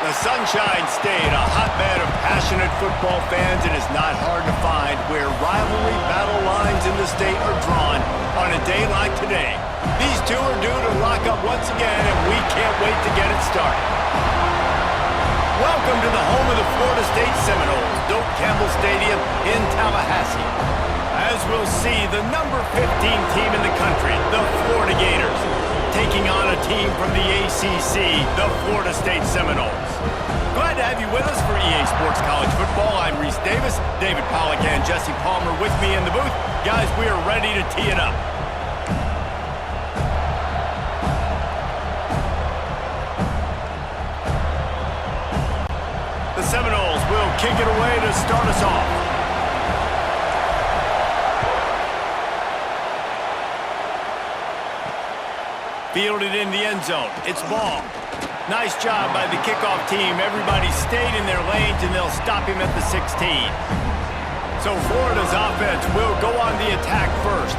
The Sunshine State, a hotbed of passionate football fans, and it's not hard to find where rivalry battle lines in the state are drawn on a day like today. These two are due to lock up once again, and we can't wait to get it started. Welcome to the home of the Florida State Seminoles, Doak Campbell Stadium in Tallahassee. As we'll see, the number 15 team in the country, the Florida Gators, taking on a team from the ACC, the Florida State Seminoles. Glad to have you with us for EA Sports College Football. I'm Reese Davis, David Pollack and Jesse Palmer with me in the booth. Guys, we are ready to tee it up. The Seminoles will kick it away to start us off. Fielded in the end zone. It's ball. Nice job by the kickoff team. Everybody stayed in their lanes, and they'll stop him at the 16. So Florida's offense will go on the attack first.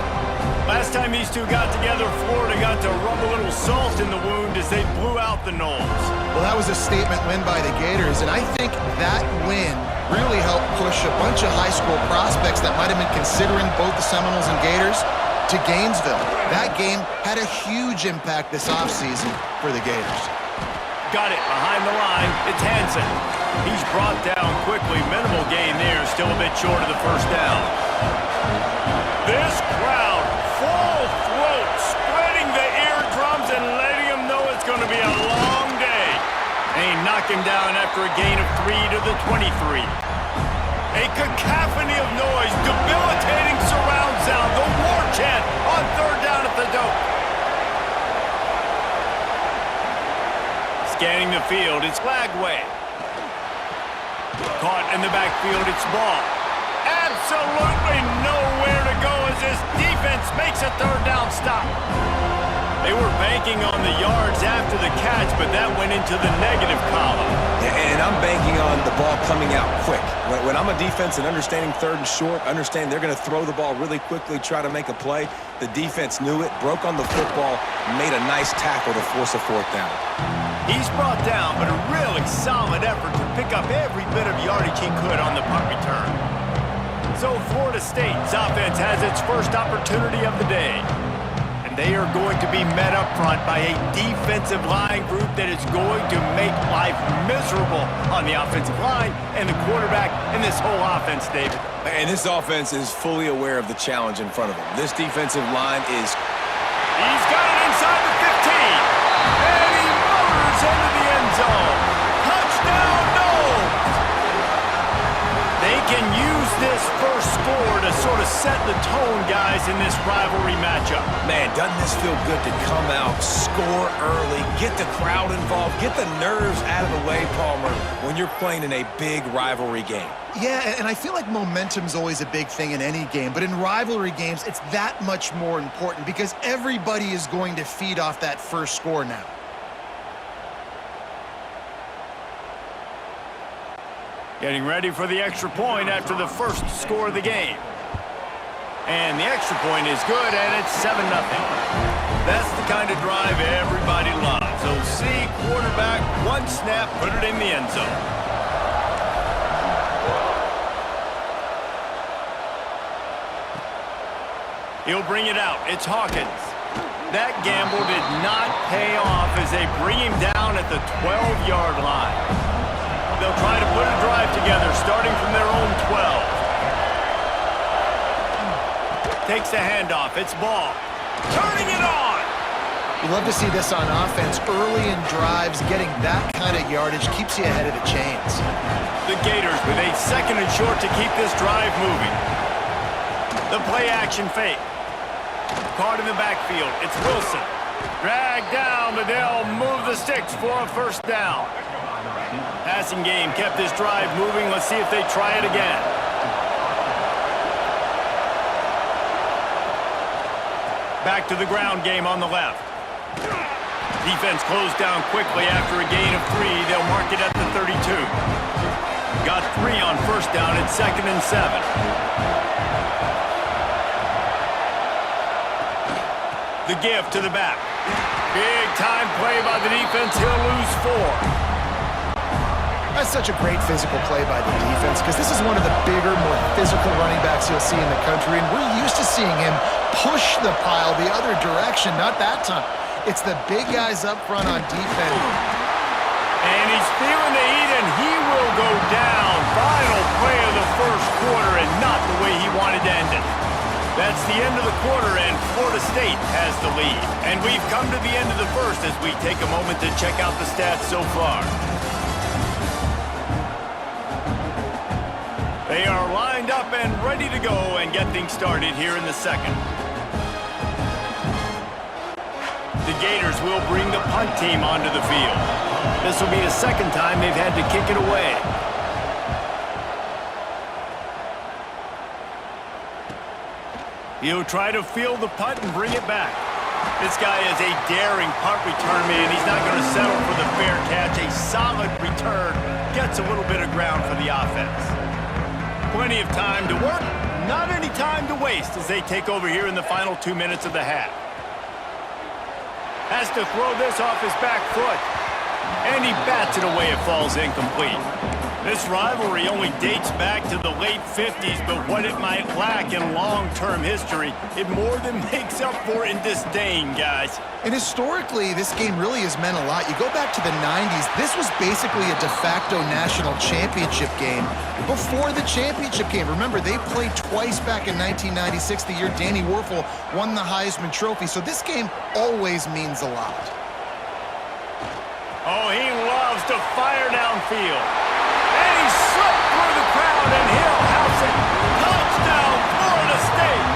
Last time these two got together, Florida got to rub a little salt in the wound as they blew out the Noles. Well, that was a statement win by the Gators, and I think that win really helped push a bunch of high school prospects that might have been considering both the Seminoles and Gators to Gainesville. That game had a huge impact this offseason for the Gators. Got it behind the line. It's Hansen. He's brought down quickly. Minimal gain there. Still a bit short of the first down. This crowd, full throat, spreading the eardrums and letting him know it's going to be a long day. And he knocked him down after a gain of 3 to the 23. A cacophony of noise, debilitating surround sound, the war chant on third down at the Doak. Scanning the field, it's Flagway. Caught in the backfield, it's ball. Absolutely nowhere to go as this defense makes a third down stop. They were banking on the yards after the catch, but that went into the negative column. And I'm banking on the ball coming out quick. When I'm a defense and understanding third and short, understand they're going to throw the ball really quickly, try to make a play. The defense knew it, broke on the football, made a nice tackle to force a fourth down. He's brought down, but a really solid effort to pick up every bit of yardage he could on the punt return. So Florida State's offense has its first opportunity of the day. And they are going to be met up front by a defensive line group that is going to make life miserable on the offensive line and the quarterback and this whole offense, David. And this offense is fully aware of the challenge in front of them. This defensive line is... He's got it inside the 15. And he motors into the end zone. Touchdown, Noles! They can use this first score to sort of set the tone, guys, in this rivalry matchup. Man, doesn't this feel good to come out, score early, get the crowd involved, get the nerves out of the way, Palmer, when you're playing in a big rivalry game? Yeah, and I feel like momentum's always a big thing in any game, but in rivalry games, it's that much more important because everybody is going to feed off that first score now. Getting ready for the extra point after the first score of the game. And the extra point is good, and it's 7-0. That's the kind of drive everybody loves. So see, quarterback, one snap, put it in the end zone. He'll bring it out. It's Hawkins. That gamble did not pay off as they bring him down at the 12-yard line. They'll try to put a drive together, starting from their own 12. Takes the handoff. It's ball. Turning it on! You love to see this on offense. Early in drives, getting that kind of yardage keeps you ahead of the chains. The Gators with a second and short to keep this drive moving. The play-action fake. Caught in the backfield. It's Wilson. Dragged down, but they'll move the sticks for a first down. Passing game kept this drive moving. Let's see if they try it again. Back to the ground game on the left. Defense closed down quickly after a gain of 3. They'll mark it at the 32. Got 3 on first down. It's 2nd and 7. The give to the back. Big time play by the defense. He'll lose 4. That's such a great physical play by the defense because this is one of the bigger, more physical running backs you'll see in the country, and we're used to seeing him push the pile the other direction. Not that time. It's the big guys up front on defense. And he's feeling the heat, and he will go down. Final play of the first quarter, and not the way he wanted to end it. That's the end of the quarter, and Florida State has the lead. And we've come to the end of the first as we take a moment to check out the stats so far. They are lined up and ready to go and get things started here in the second. The Gators will bring the punt team onto the field. This will be the second time they've had to kick it away. He'll try to field the punt and bring it back. This guy is a daring punt return man. He's not going to settle for the fair catch. A solid return gets a little bit of ground for the offense. Plenty of time to work, not any time to waste as they take over here in the final 2 minutes of the half. Has to throw this off his back foot. And he bats it away. It falls incomplete. This rivalry only dates back to the late 50s, but what it might lack in long-term history, it more than makes up for in disdain, guys. And historically, this game really has meant a lot. You go back to the 90s, this was basically a de facto national championship game before the championship game. Remember, they played twice back in 1996, the year Danny Werfel won the Heisman Trophy. So this game always means a lot. Oh, he loves to fire downfield. And he slipped through the crowd, and he'll house it. Touchdown, Florida State.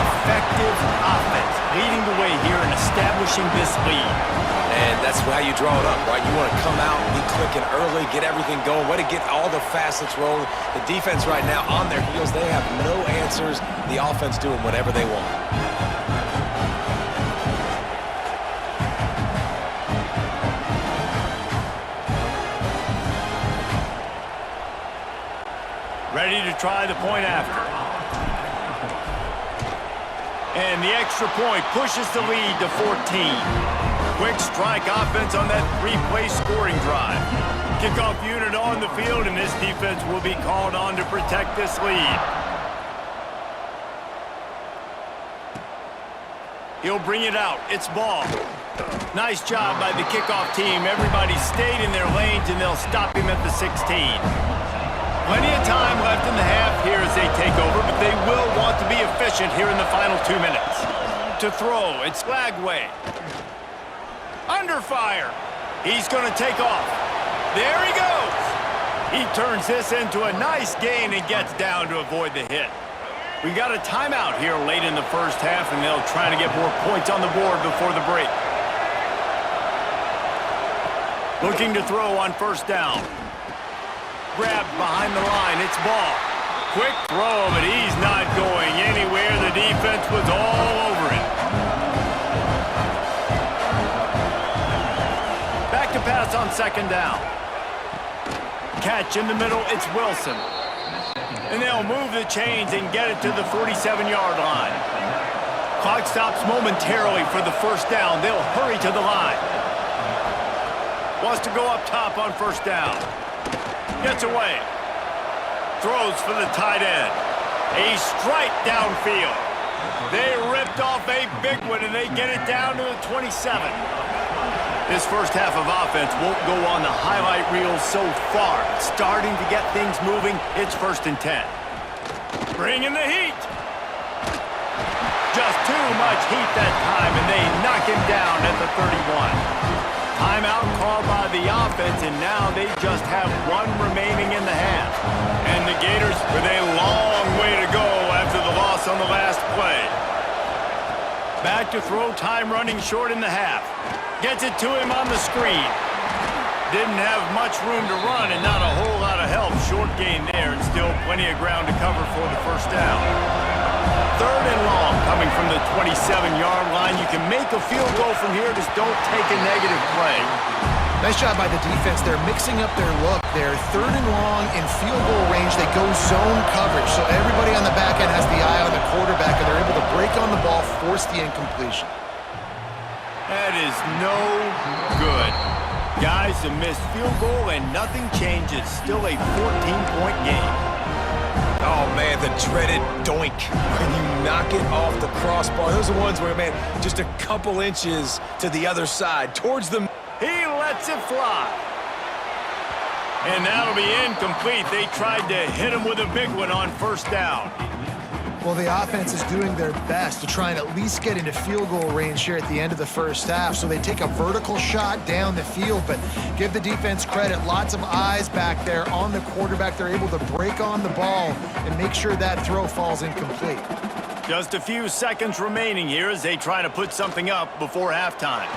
Effective offense, leading the way here and establishing this lead. And that's how you draw it up, right? You want to come out, be clicking early, get everything going, way to get all the facets rolling. The defense right now on their heels, they have no answers. The offense doing whatever they want. Ready to try the point after. And the extra point pushes the lead to 14. Quick strike offense on that three-play scoring drive. Kickoff unit on the field, and this defense will be called on to protect this lead. He'll bring it out. It's ball. Nice job by the kickoff team. Everybody stayed in their lanes, and they'll stop him at the 16. Plenty of time left in the half here as they take over, but they will want to be efficient here in the final 2 minutes. To throw, it's Flagway. Under fire. He's going to take off. There he goes. He turns this into a nice gain and gets down to avoid the hit. We got a timeout here late in the first half, and they'll try to get more points on the board before the break. Looking to throw on first down. Grabbed behind the line. It's ball. Quick throw, but he's not going anywhere. The defense was all over it. Back to pass on second down. Catch in the middle. It's Wilson. And they'll move the chains and get it to the 47-yard line. Clock stops momentarily for the first down. They'll hurry to the line. Wants to go up top on first down. Gets away. Throws for the tight end. A strike downfield. They ripped off a big one, and they get it down to the 27. This first half of offense won't go on the highlight reel so far. Starting to get things moving. It's 1st and 10. Bring in the heat. Just too much heat that time, and they knock him down at the 31. Timeout called by the offense, and now they just have one remaining in the half. And the Gators with a long way to go after the loss on the last play. Back to throw, time running short in the half. Gets it to him on the screen. Didn't have much room to run and not a whole lot of help. Short gain there, and still plenty of ground to cover for the first down. 3rd and long coming from the 27-yard line. You can make a field goal from here, just don't take a negative play. Nice job by the defense. They're mixing up their look. They're 3rd and long in field goal range. They go zone coverage, so everybody on the back end has the eye on the quarterback, and they're able to break on the ball, force the incompletion. That is no good. Guys, a missed field goal and nothing changes. Still a 14-point game. Oh, man, the dreaded doink. When you knock it off the crossbar. Those are ones where, man, just a couple inches to the other side, towards the... He lets it fly. And that'll be incomplete. They tried to hit him with a big one on first down. Well, the offense is doing their best to try and at least get into field goal range here at the end of the first half. So they take a vertical shot down the field, but give the defense credit. Lots of eyes back there on the quarterback. They're able to break on the ball and make sure that throw falls incomplete. Just a few seconds remaining here as they try to put something up before halftime.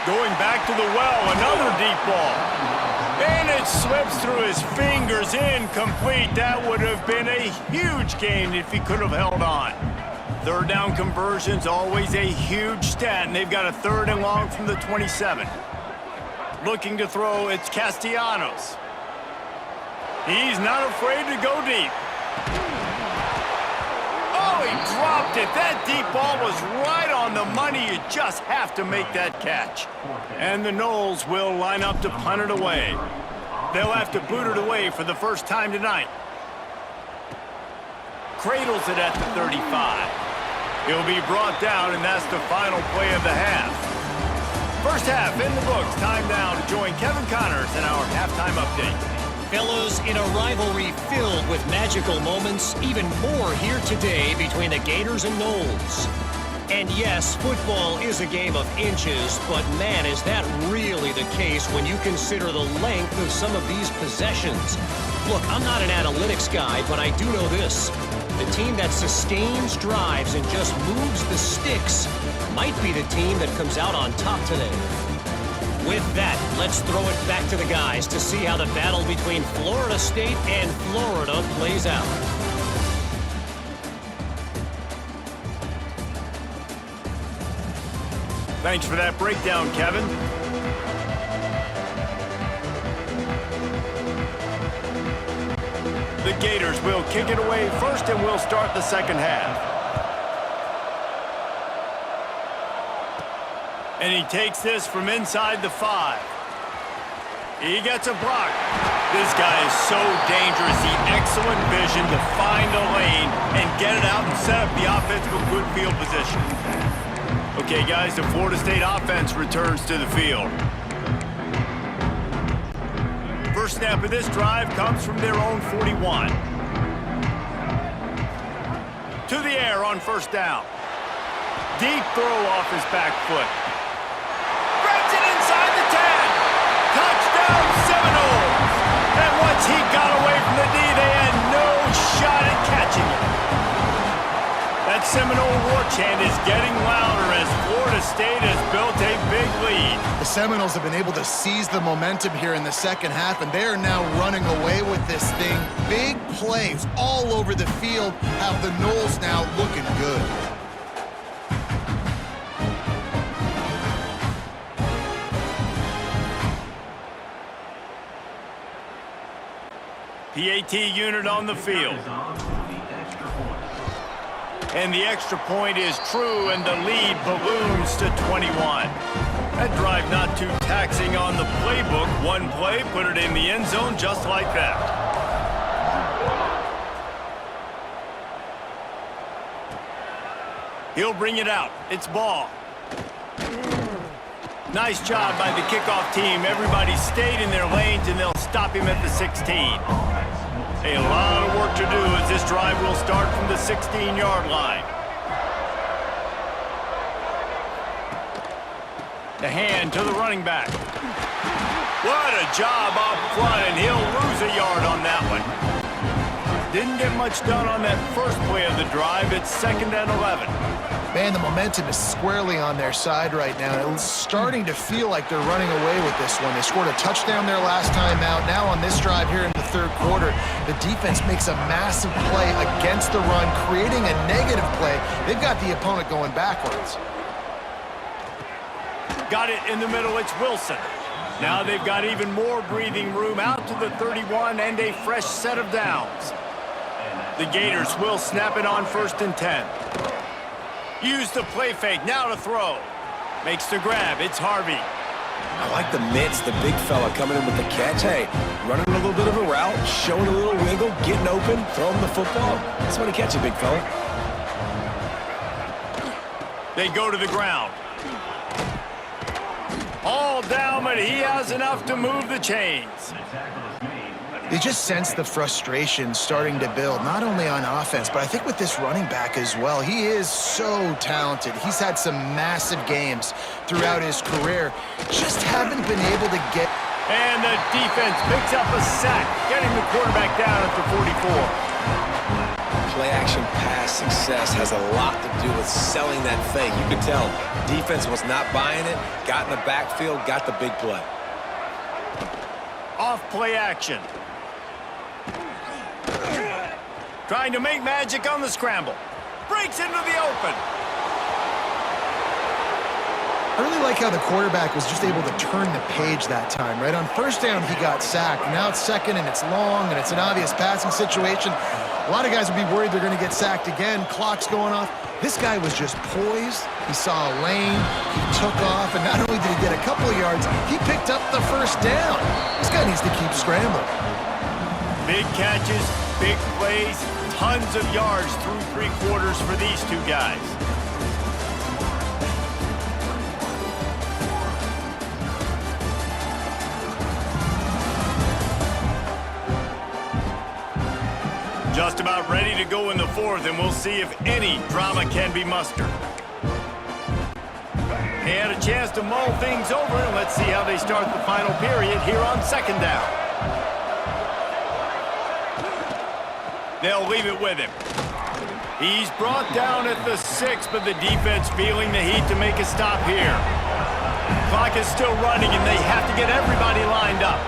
Going back to the well, another deep ball. And it slips through his fingers, incomplete. That would have been a huge gain if he could have held on. Third down conversion's always a huge stat, and they've got a 3rd and long from the 27. Looking to throw, it's Castellanos. He's not afraid to go deep. Oh, he dropped it. That deep ball was right on the money. You just have to make that catch. And the Noles will line up to punt it away. They'll have to boot it away for the first time tonight. Cradles it at the 35. He'll be brought down, and that's the final play of the half. First half in the books. Time now to join Kevin Connors in our halftime update. Fellows, in a rivalry filled with magical moments, even more here today between the Gators and Noles. And yes, football is a game of inches, but man, is that really the case when you consider the length of some of these possessions. Look, I'm not an analytics guy, but I do know this. The team that sustains drives and just moves the sticks might be the team that comes out on top today. With that, let's throw it back to the guys to see how the battle between Florida State and Florida plays out. Thanks for that breakdown, Kevin. The Gators will kick it away first, and we'll start the second half. And he takes this from inside the 5. He gets a block. This guy is so dangerous. The excellent vision to find a lane and get it out and set up the offense with good field position. Okay, guys, the Florida State offense returns to the field. First snap of this drive comes from their own 41. To the air on first down. Deep throw off his back foot. Grabs it inside the 10. Touchdown Seminoles. And once he got away from the D, they had no shot at catching it. That Seminole war chant is getting louder as Florida State has built a big lead. The Seminoles have been able to seize the momentum here in the second half, and they are now running away with this thing. Big plays all over the field have the Noles now looking good. PAT unit on the field. And the extra point is true, and the lead balloons to 21. That drive not too taxing on the playbook. One play, put it in the end zone just like that. He'll bring it out. It's ball. Nice job by the kickoff team. Everybody stayed in their lanes, and they'll stop him at the 16. A lot of work to do as this drive will start from the 16-yard line. The hand to the running back. What a job up front, and he'll lose a yard on that one. Didn't get much done on that first play of the drive. It's 2nd and 11. Man, the momentum is squarely on their side right now. It's starting to feel like they're running away with this one. They scored a touchdown their last time out. Now on this drive here in the third quarter, the defense makes a massive play against the run, creating a negative play. They've got the opponent going backwards. Got it in the middle. It's Wilson. Now they've got even more breathing room out to the 31 and a fresh set of downs. The Gators will snap it on 1st and 10. Use the play fake, now to throw. Makes the grab, it's Harvey. I like the mitts, the big fella coming in with the catch. Hey, running a little bit of a route, showing a little wiggle, getting open, throwing the football. Somebody catch it, big fella. They go to the ground. All down, but he has enough to move the chains. You just sense the frustration starting to build, not only on offense, but I think with this running back as well. He is so talented. He's had some massive games throughout his career. Just haven't been able to get... And the defense picks up a sack, getting the quarterback down at the 44. Play-action pass success has a lot to do with selling that fake. You can tell defense was not buying it, got in the backfield, got the big play. Off play action. Trying to make magic on the scramble. Breaks into the open. I really like how the quarterback was just able to turn the page that time, right? On first down, he got sacked. Now it's second, and it's long, and it's an obvious passing situation. A lot of guys would be worried they're going to get sacked again. Clock's going off. This guy was just poised. He saw a lane. He took off, and not only did he get a couple of yards, he picked up the first down. This guy needs to keep scrambling. Big catches, big plays, tons of yards through three quarters for these two guys. Just about ready to go in the fourth, and we'll see if any drama can be mustered. They had a chance to mull things over, and let's see how they start the final period here on second down. They'll leave it with him. He's brought down at the 6, but the defense feeling the heat to make a stop here. Clock is still running, and they have to get everybody lined up.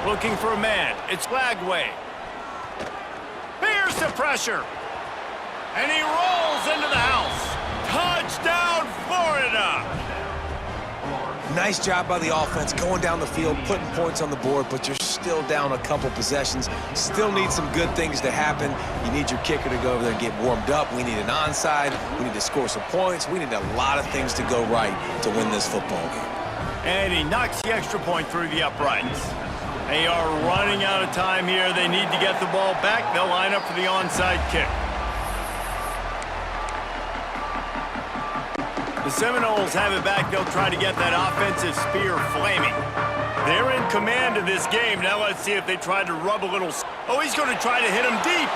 Looking for a man. It's Flagway. Bears the pressure. And he rolls into the house. Touchdown, Florida! Nice job by the offense going down the field, putting points on the board, but you're still down a couple possessions. Still need some good things to happen. You need your kicker to go over there and get warmed up. We need an onside. We need to score some points. We need a lot of things to go right to win this football game. And he knocks the extra point through the uprights. They are running out of time here. They need to get the ball back. They'll line up for the onside kick. The Seminoles have it back. They'll try to get that offensive spear flaming. They're in command of this game. Now let's see if they try to rub a little... Oh, he's going to try to hit him deep.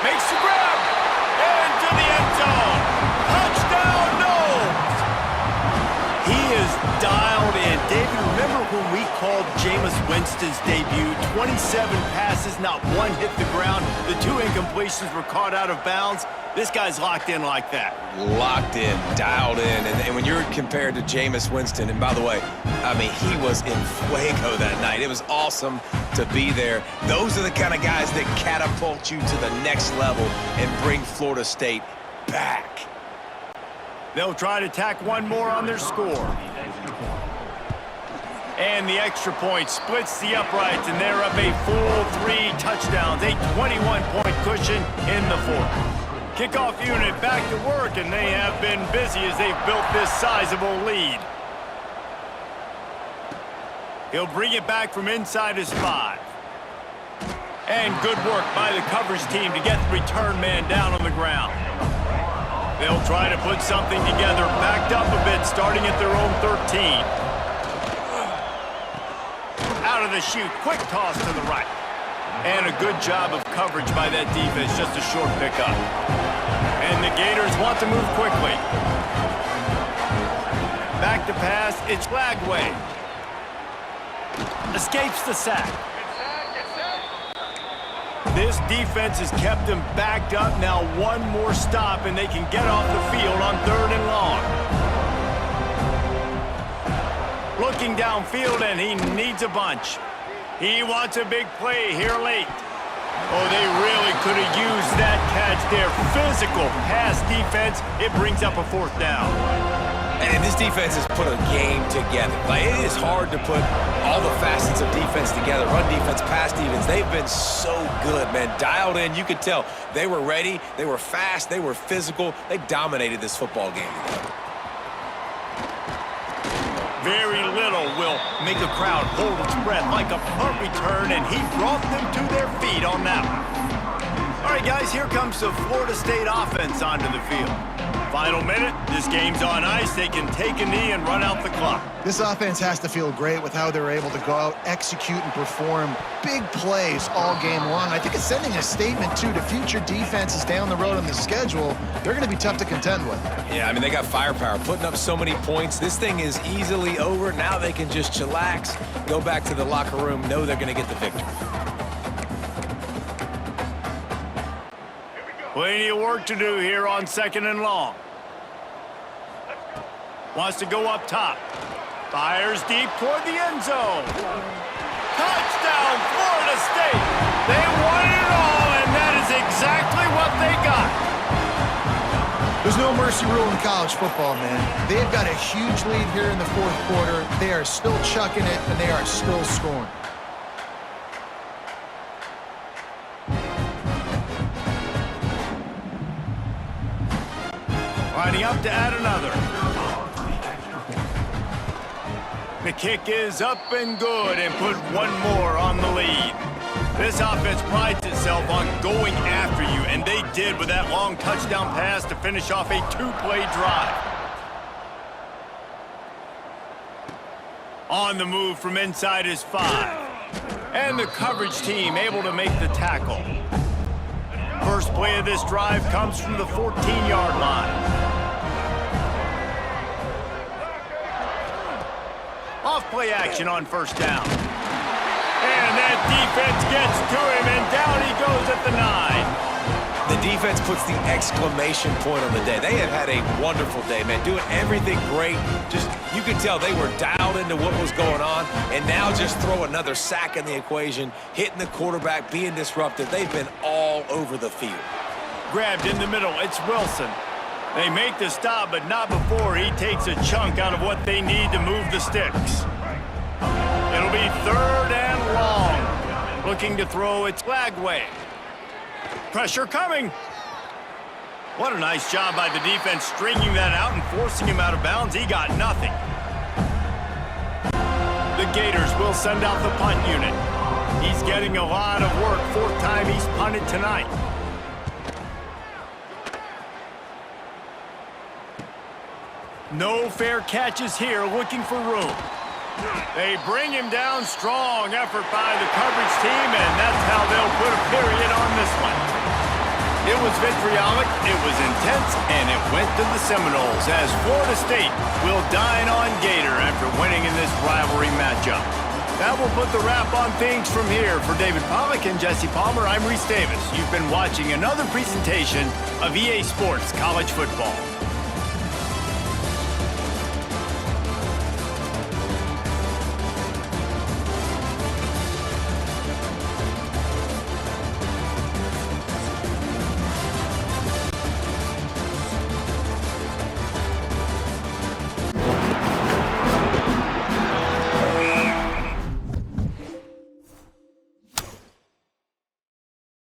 Makes the grab. Into the end zone. Touchdown, Noles. He is dialed in. David, remember when we called Jameis Winston's debut? 27 passes, not one hit the ground. The 2 incompletions were caught out of bounds. This guy's locked in like that. Locked in, dialed in. And when you're compared to Jameis Winston, and by the way, I mean, he was in fuego that night. It was awesome to be there. Those are the kind of guys that catapult you to the next level and bring Florida State back. They'll try to tack one more on their score. And the extra point splits the uprights, and they're up a full 3 touchdowns, a 21-point cushion in the fourth. Kickoff unit back to work, and they have been busy as they've built this sizable lead. He'll bring it back from inside his 5. And good work by the coverage team to get the return man down on the ground. They'll try to put something together, backed up a bit, starting at their own 13. Out of the chute, quick toss to the right. And a good job of coverage by that defense, just a short pickup. And the Gators want to move quickly. Back to pass, it's Flagway. Escapes the sack. This defense has kept them backed up. Now one more stop, and they can get off the field on 3rd and long. Looking downfield, and he needs a bunch. He wants a big play here late. Oh, they really could have used that catch there. Physical pass defense. It brings up a 4th down. And this defense has put a game together. Like, it is hard to put all the facets of defense together. Run defense, pass defense. They've been so good, man. Dialed in. You could tell they were ready. They were fast. They were physical. They dominated this football game today. make a crowd hold its breath like a punt return, and he brought them to their feet on that one. All right, guys, here comes the Florida State offense onto the field. Final minute, this game's on ice. They can take a knee and run out the clock. This offense has to feel great with how they're able to go out, execute, and perform big plays all game long. I think it's sending a statement, too, to future defenses down the road on the schedule. They're going to be tough to contend with. Yeah, I mean, they got firepower, putting up so many points. This thing is easily over. Now they can just chillax, go back to the locker room, know they're going to get the victory. Plenty of work to do here on 2nd and long. Wants to go up top. Fires deep toward the end zone. Touchdown, Florida State. They won it all, and that is exactly what they got. There's no mercy rule in college football, man. They've got a huge lead here in the 4th quarter. They are still chucking it, and they are still scoring. Lining up to add another. The kick is up and good and put one more on the lead. This offense prides itself on going after you, and they did with that long touchdown pass to finish off a 2-play drive. On the move from inside his 5. And the coverage team able to make the tackle. First play of this drive comes from the 14-yard line. Off-play action on 1st down. And that defense gets to him, and down he goes at the 9. The defense puts the exclamation point on the day. They have had a wonderful day, man, doing everything great. Just, you could tell they were dialed into what was going on, and now just throw another sack in the equation, hitting the quarterback, being disruptive. They've been all over the field. Grabbed in the middle, it's Wilson. They make the stop, but not before he takes a chunk out of what they need to move the sticks. It'll be 3rd and long. Looking to throw, it's Flagway. Pressure coming. What a nice job by the defense stringing that out and forcing him out of bounds. He got nothing. The Gators will send out the punt unit. He's getting a lot of work. 4th time he's punted tonight. No fair catches here, looking for room. They bring him down. Strong effort by the coverage team, and that's how they'll put a period on this one. It was vitriolic, it was intense, and it went to the Seminoles as Florida State will dine on Gator after winning in this rivalry matchup. That will put the wrap on things from here. For David Pollack and Jesse Palmer, I'm Reese Davis. You've been watching another presentation of EA Sports College Football.